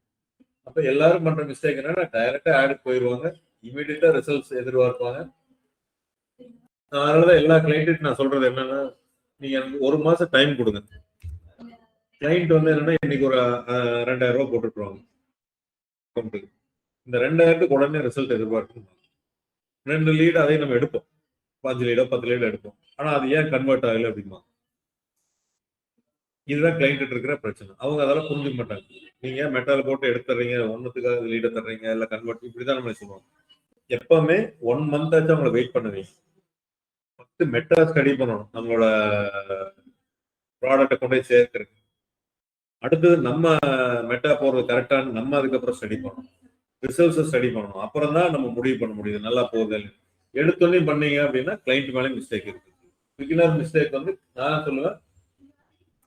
அப்ப எல்லாரும் பண்ற மிஸ்டேக் என்னன்னா, டைரக்டா ஆடுக்கு போயிடுவாங்க, இமீடியட்டா ரிசல்ட்ஸ் எதிர்பார்ப்பாங்க. அதனாலதான் எல்லா கிளைண்ட்டுக்கு நான் சொல்றது என்னன்னா, நீங்க எனக்கு ஒரு மாசம் டைம் கொடுங்க. கிளைண்ட் வந்து என்னன்னா இன்னைக்கு ஒரு 2000 ரூபாய் போட்டுருவாங்க. இந்த 2000க்கு உடனே ரிசல்ட் எதிர்பார்க்கணும். 2 லீடு அதையும் நம்ம எடுப்போம், 5 லீடோ 10 லீடோ எடுப்போம். ஆனா அது ஏன் கன்வெர்ட் ஆகல அப்படிமா, இதுதான் கிளைண்ட் இருக்கிற பிரச்சனை. அவங்க அதெல்லாம் புரிஞ்சுக்க மாட்டாங்க. நீங்க மெட்டால போட்டு எடுத்துறீங்க, ஒன்னுத்துக்காக லீட தர்றீங்க, இல்ல கன்வெர்ட், இப்படிதான் நம்ம சொல்லுவோம். எப்பவுமே 1 மந்த் ஆச்சு அவங்களை வெயிட் பண்ணுவீங்க. ஃபர்ஸ்ட் மெட்டா ஸ்டடி பண்ணணும், நம்மளோட ப்ராடக்டை கொண்டு போய் சேர்க்கிறது. அடுத்தது நம்ம மெட்டா போறது கரெக்டான நம்ம அதுக்கப்புறம் ஸ்டடி பண்ணணும், ரிசல்ட்ஸ் ஸ்டடி பண்ணணும். அப்புறம் தான் நம்ம முடிவு பண்ண முடியுது நல்லா போகுது. எடுத்தோடனே பண்ணீங்க அப்படின்னா கிளைண்ட் மேலே மிஸ்டேக் இருக்கு. பிகினர் மிஸ்டேக் வந்து நான் சொல்லுவேன்,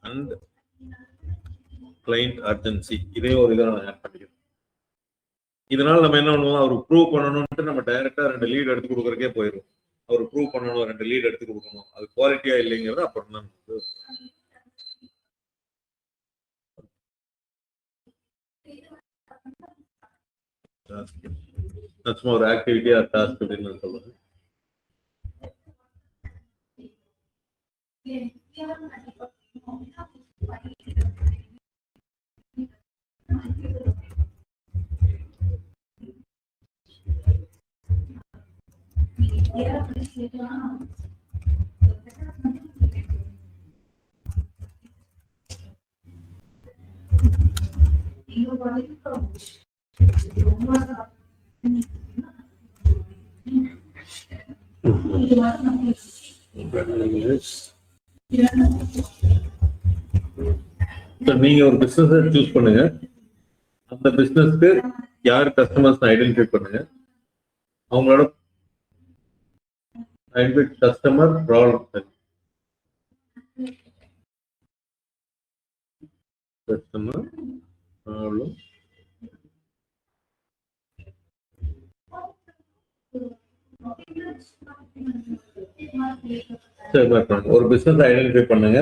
அண்ட் கிளைண்ட் அர்ஜென்சி, இதே ஒரு இதை நான் ஆட் பண்ணிக்கிறேன். இதனால நம்ம என்ன பண்ணுவோம், அவர் ப்ரூவ் பண்ணணும்ட்டு நம்ம டைரக்டா 2 லீட் எடுத்து கொடுக்கறக்கே போயிடும். அவர் ப்ரூவ் பண்ணணும், 2 லீட் எடுத்து கொடுக்கணும், அது குவாலிட்டியா இல்லைங்கிறது அப்புறம் தான் சும்மா ஒரு ஆக்டிவிட்டியா டாஸ்க் அப்படின்னு நான் சொல்லுவேன். நீங்க ஒரு பிசினஸ் சூஸ் பண்ணுங்க, அந்த பிசினஸ்க்கு யார் கஸ்டமர்ஸ் ஐடென்டிஃபை பண்ணுங்க, அவங்களோட கஸ்டமர் ப்ராப்ளம், கஸ்டமர் ப்ராப்ளம். ஒரு பிசினஸ் ஐடென்டிஃபை பண்ணுங்க,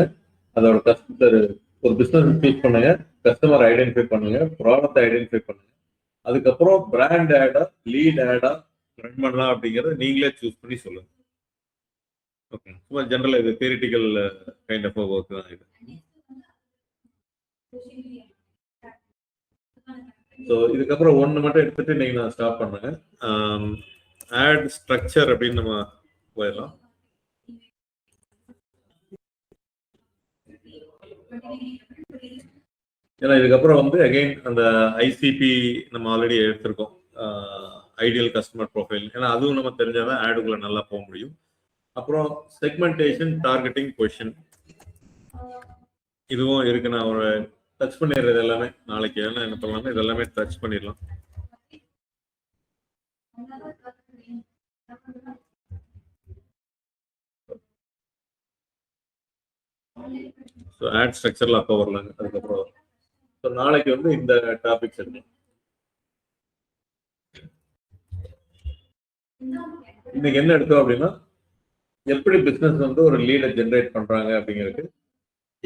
அதோட கஸ்டமர், ஒரு பிசினஸ் சூஸ் பண்ணுங்க, கஸ்டமர் ஐடென்டிஃபை பண்ணுங்க, ப்ராடக்ட் ஐடென்டிஃபை பண்ணுங்க. அதுக்கப்புறம் பிராண்ட் ஆடா லீட் ஆடா ரன் பண்ணலாம் அப்படிங்கறத நீங்களே சூஸ் பண்ணி சொல்லுங்க. ஓகே, சும்மா ஜெனரலா இது தியரிட்டிக்கல் கைண்ட் ஆஃப் ஒர்க் தான் இது. ஸோ இதுக்கப்புறம் ஒன்று மட்டும் எடுத்துட்டு நீங்க நான் ஸ்டாப் பண்ணுங்க. ஆட் ஸ்ட்ரக்சர் அப்படின்னு நம்ம போயிடலாம். ஏன்னா இதுக்கப்புறம் வந்து அகைன் அந்த ஐசிபி நம்ம ஆல்ரெடி எடுத்திருக்கோம், ஐடியல் கஸ்டமர் ப்ரொஃபைல். ஏன்னா அதுவும் நம்ம தெரிஞ்சாதான் ஆடுக்குள்ள நல்லா போக முடியும். அப்புறம் செக்மெண்டேஷன், டார்கெட்டிங், பொசிஷன் இதுவும் இருக்கு. நான் ஒரு டச் பண்ணிடுறது எல்லாமே நாளைக்கு. ஏன்னா என்ன பண்ணலாம்னா இது எல்லாமே டச் பண்ணிடலாம். ஸோ ஆட் ஸ்ட்ரக்சர்ல அப்போ வரலாங்க, அதுக்கப்புறம் வரும். ஸோ நாளைக்கு வந்து இந்த டாபிக்ஸ் இருக்கு. இன்னைக்கு என்ன எடுத்தோம் அப்படின்னா, எப்படி பிசினஸ் வந்து ஒரு லீடை ஜென்ரேட் பண்றாங்க அப்படிங்கிறது,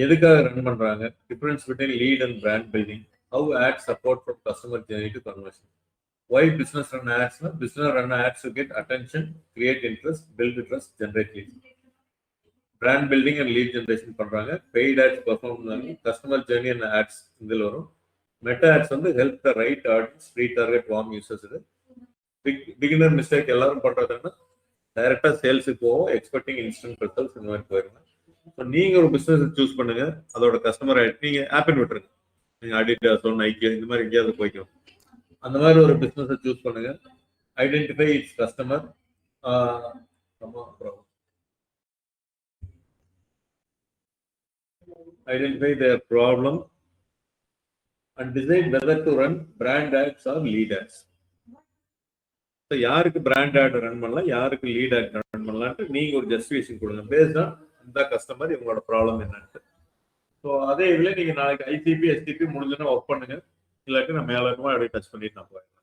எதுக்காக ரன் பண்றாங்க, difference between lead and brand building, how ad support from customer journey to conversion, why business run ads na business run ads to get attention, create interest, build trust, generate leads. Brand building and lead generation பண்றாங்க. Paid ads perform customer journey and ads இதில் வரும். Meta ads வந்து help the right audience retarget warm users. இது பிகினர் மிஸ்டேக் எல்லாரும் பண்றதுன்னா டைரக்டா சேல்ஸுக்கு போவோம், எக்ஸ்பெக்டிங் இன்ஸ்டன்ட் ரிசல்ட்ஸ் இந்த மாதிரி போயிருங்க. ஸோ நீங்க ஒரு பிசினஸ் சூஸ் பண்ணுங்க, அதோட கஸ்டமர் நீங்க ஆப்பின் விட்டுருங்க. நீங்க அடிடாஸ், நைக்கி இந்த மாதிரி எங்கேயாவது போய்க்கணும். அந்த மாதிரி ஒரு பிசினஸை சூஸ் பண்ணுங்க. Identify its customer, identify their problem and decide whether to run brand ads or lead ads. So யாருக்கு பிராண்ட் ஆட் ரன் பண்ணலாம், யாருக்கு லீட் ஆட் ரன் பண்ணலான்ட்டு நீங்க ஒரு ஜஸ்டிஃபிகேஷன் கொடுங்க. பேஸ்ட் ஆன் இந்த கஸ்டமர் இவங்களோட ப்ராப்ளம் என்னன்ட்டு. ஸோ அதே இதில் நீங்க நாளைக்கு ஐசிபி எஸ்டிபி முடிஞ்சுன்னா ஒர்க் பண்ணுங்க. இல்லாட்டி நான் மேலோட்டமா அப்படியே டச் பண்ணிட்டு நான் போயிடுறேன்.